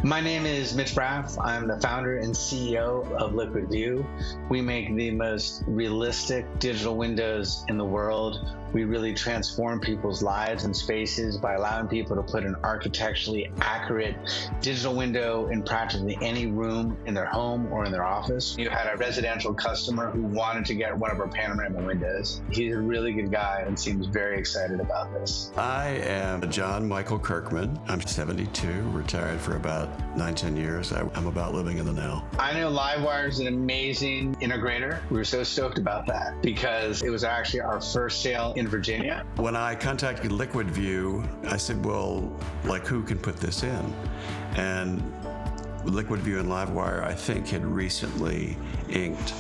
My name is Mitch Braff. I'm the founder and CEO of LiquidView. We make the most realistic digital windows in the world. We really transform people's lives and spaces by allowing people to put an architecturally accurate digital window in practically any room in their home or in their office. You had a residential customer who wanted to get one of our panorama windows. He's a really good guy and seems very excited about this. I am John Michael Kirkman. I'm 72, retired for about 9-10 years. I'm about living in the now. I know Livewire is an amazing integrator. We were so stoked about that because it was actually our first sale in Virginia. When I contacted LiquidView, I said, well, like, who can put this in? And LiquidView and Livewire, I think, had recently inked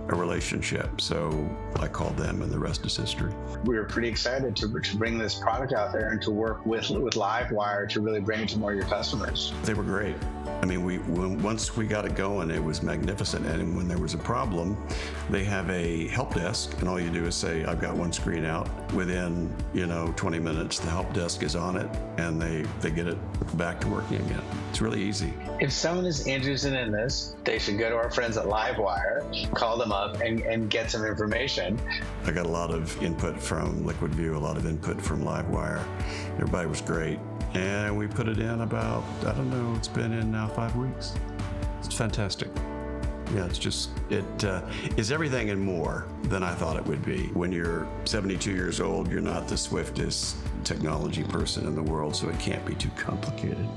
a relationship. So I called them and the rest is history. We were pretty excited to bring this product out there and to work with Livewire to really bring it to more of your customers. They were great. I mean, once we got it going, it was magnificent. And when there was a problem, they have a help desk, and all you do is say, I've got one screen out. Within, 20 minutes, the help desk is on it, and they get it back to working again. It's really easy. If someone is interested in this, they should go to our friends at Livewire, call them up, and get some information. I got a lot of input from LiquidView, a lot of input from Livewire. Everybody was great. And we put it in about, it's been in now 5 weeks. It's fantastic. Yeah, it is everything and more than I thought it would be. When you're 72 years old, you're not the swiftest technology person in the world, so it can't be too complicated.